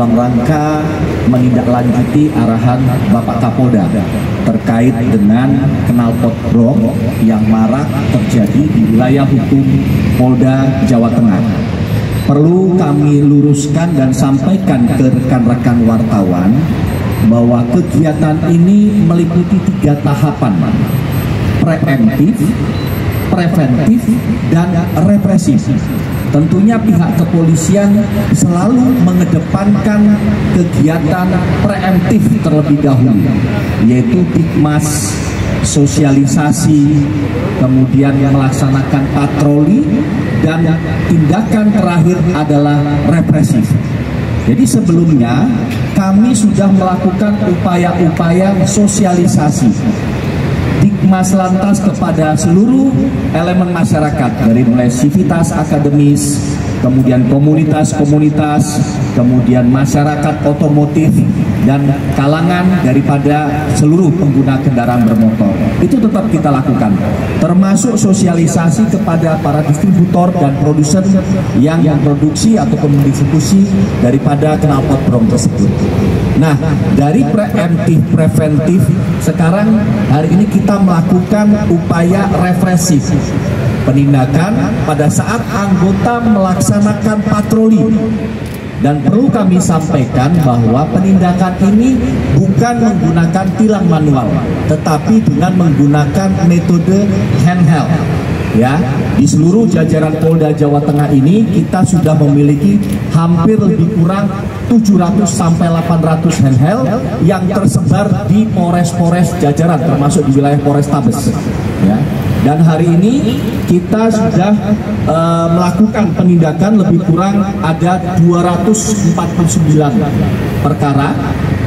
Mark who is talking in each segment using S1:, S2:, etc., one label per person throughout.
S1: dalam rangka menindaklanjuti arahan Bapak Kapolda terkait dengan knalpot brong yang marak terjadi di wilayah hukum Polda Jawa Tengah. Perlu kami luruskan dan sampaikan ke rekan-rekan wartawan bahwa kegiatan ini meliputi 3 tahapan: preemptif, preventif, dan represif. Tentunya pihak kepolisian selalu mengedepankan kegiatan preemptif terlebih dahulu, yaitu dikmas, sosialisasi, kemudian melaksanakan patroli, dan tindakan terakhir adalah represif. Jadi sebelumnya kami sudah melakukan upaya-upaya sosialisasi dikmas lantas kepada seluruh elemen masyarakat, dari mulai sivitas akademis, kemudian komunitas-komunitas, kemudian masyarakat otomotif, dan kalangan daripada seluruh pengguna kendaraan bermotor. Itu tetap kita lakukan, termasuk sosialisasi kepada para distributor dan produsen yang memproduksi ataupun mendistribusi daripada knalpot brong tersebut. Nah, dari preemptif preventif, sekarang hari ini kita melakukan upaya represif, penindakan pada saat anggota melaksanakan patroli. Dan perlu kami sampaikan bahwa penindakan ini bukan menggunakan tilang manual, tetapi dengan menggunakan metode handheld. Ya, di seluruh jajaran Polda Jawa Tengah ini kita sudah memiliki hampir lebih kurang 700 sampai 800 handheld yang tersebar di Polres-Polres jajaran, termasuk di wilayah Polrestabes. Ya. Dan hari ini kita sudah melakukan penindakan lebih kurang ada 249 perkara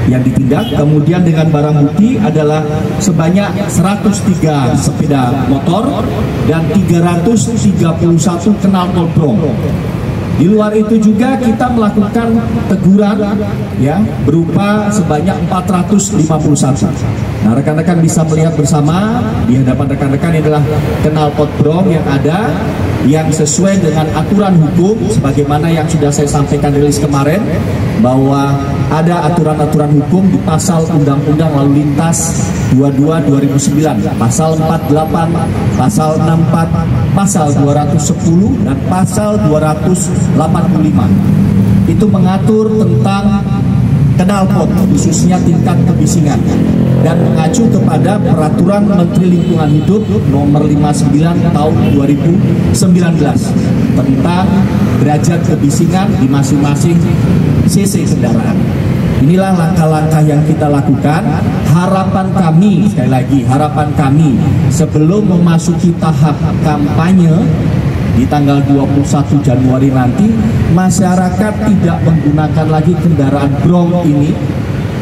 S1: yang ditindak. Kemudian dengan barang bukti adalah sebanyak 103 sepeda motor dan 331 knalpot brong. Di luar itu juga kita melakukan teguran ya berupa sebanyak 451. Nah, rekan-rekan bisa melihat bersama di hadapan rekan-rekan adalah knalpot brong yang ada, yang sesuai dengan aturan hukum sebagaimana yang sudah saya sampaikan rilis kemarin, bahwa ada aturan-aturan hukum di pasal Undang-Undang Lalu Lintas 22/2009, pasal 48, pasal 64, pasal 210 dan pasal 285. Itu mengatur tentang knalpot, khususnya tingkat kebisingan, dan mengacu kepada Peraturan Menteri Lingkungan Hidup Nomor 59 Tahun 2019 tentang derajat kebisingan di masing-masing CC kendaraan. Inilah langkah-langkah yang kita lakukan. Harapan kami, sekali lagi, harapan kami sebelum memasuki tahap kampanye di tanggal 21 Januari nanti, masyarakat tidak menggunakan lagi kendaraan brong ini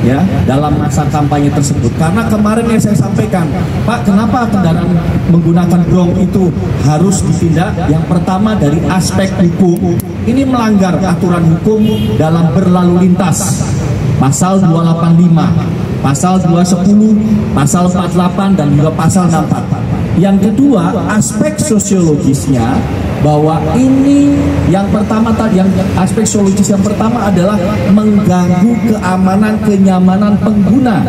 S1: ya dalam masa kampanye tersebut. Karena kemarin yang saya sampaikan, Pak, kenapa kendaraan menggunakan brong itu harus ditindak? Yang pertama dari aspek hukum, ini melanggar aturan hukum dalam berlalu lintas, pasal 285, pasal 210, pasal 48 dan juga pasal 64. Yang kedua, aspek sosiologisnya, bahwa ini yang pertama tadi, yang aspek sosiologis yang pertama adalah mengganggu keamanan kenyamanan pengguna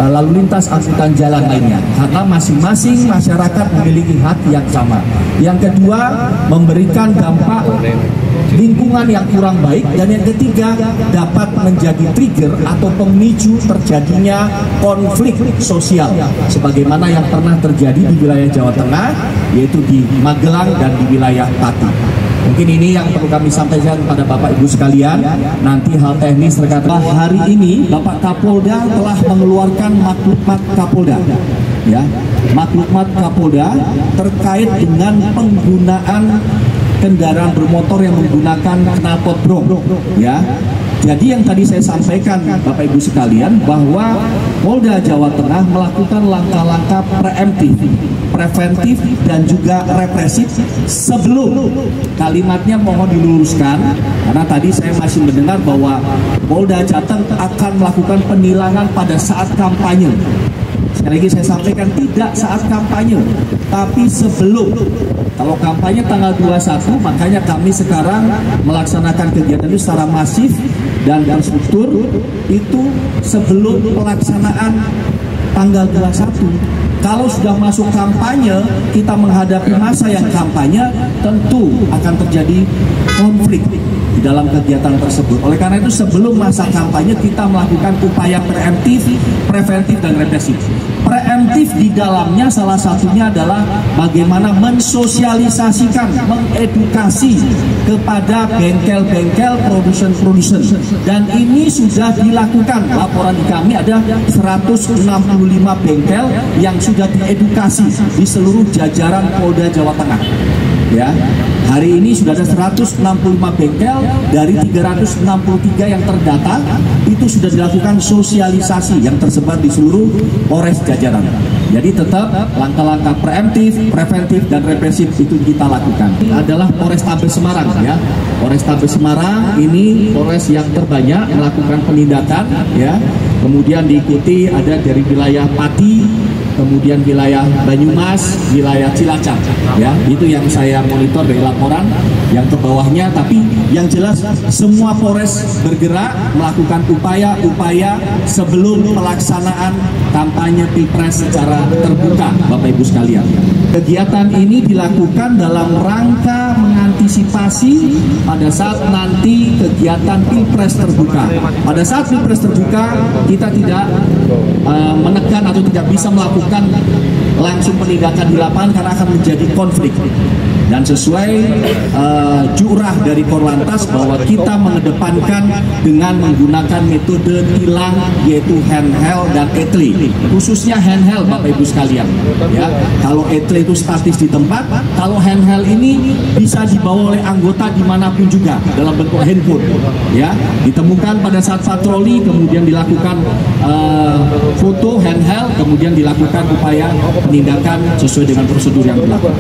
S1: lalu lintas angkutan jalan lainnya, karena masing-masing masyarakat memiliki hak yang sama. Yang kedua, memberikan dampak lingkungan yang kurang baik, dan yang ketiga dapat menjadi trigger atau pemicu terjadinya konflik sosial sebagaimana yang pernah terjadi di wilayah Jawa Tengah, yaitu di Magelang dan di wilayah Pati. Mungkin ini yang perlu kami sampaikan pada Bapak Ibu sekalian. Nanti hal teknis terkait hari ini Bapak Kapolda telah mengeluarkan maklumat Kapolda, ya, maklumat Kapolda terkait dengan penggunaan kendaraan bermotor yang menggunakan knalpot brong, ya. Jadi yang tadi saya sampaikan Bapak Ibu sekalian, bahwa Polda Jawa Tengah melakukan langkah-langkah preemptif, preventif, dan juga represif. Sebelum kalimatnya mohon diluruskan, karena tadi saya masih mendengar bahwa Polda Jateng akan melakukan penilangan pada saat kampanye. Sekali lagi saya sampaikan, tidak saat kampanye, tapi sebelum Kalau kampanye tanggal 21, makanya kami sekarang melaksanakan kegiatan itu secara masif dan terstruktur itu sebelum pelaksanaan tanggal 21. Kalau sudah masuk kampanye, kita menghadapi masa yang kampanye, tentu akan terjadi konflik di dalam kegiatan tersebut. Oleh karena itu, sebelum masa kampanye kita melakukan upaya preventif, dan represif. Preventif di dalamnya salah satunya adalah bagaimana mensosialisasikan, mengedukasi kepada bengkel-bengkel produsen. Dan ini sudah dilakukan. Laporan di kami ada 165 bengkel yang sudah diedukasi di seluruh jajaran Polda Jawa Tengah. Ya, hari ini sudah ada 165 bengkel dari 363 yang terdata, itu sudah dilakukan sosialisasi yang tersebar di seluruh Polres jajaran. Jadi tetap langkah-langkah preventif dan represif itu kita lakukan. Adalah Polrestabes Semarang ya. Polrestabes Semarang ini Polres yang terbanyak melakukan penindakan ya. Kemudian diikuti ada dari wilayah Pati, kemudian wilayah Banyumas, wilayah Cilacap ya. Itu yang saya monitor dari laporan yang ke bawahnya, tapi yang jelas semua Polres bergerak melakukan upaya-upaya sebelum pelaksanaan kampanye Pilpres secara terbuka, Bapak Ibu sekalian. Kegiatan ini dilakukan dalam rangka mengantisipasi pada saat nanti kegiatan Pilpres terbuka. Pada saat Pilpres terbuka, kita tidak menekan atau tidak bisa melakukan langsung penindakan di lapangan karena akan menjadi konflik. Dan sesuai jurah dari Korlantas bahwa kita mengedepankan dengan menggunakan metode tilang yaitu handheld dan etle, khususnya handheld Bapak Ibu sekalian ya. Kalau etle itu statis di tempat, kalau handheld ini bisa dibawa oleh anggota dimanapun juga dalam bentuk handphone ya. Ditemukan pada saat patroli, kemudian dilakukan foto handheld, kemudian dilakukan upaya penindakan sesuai dengan prosedur yang berlaku.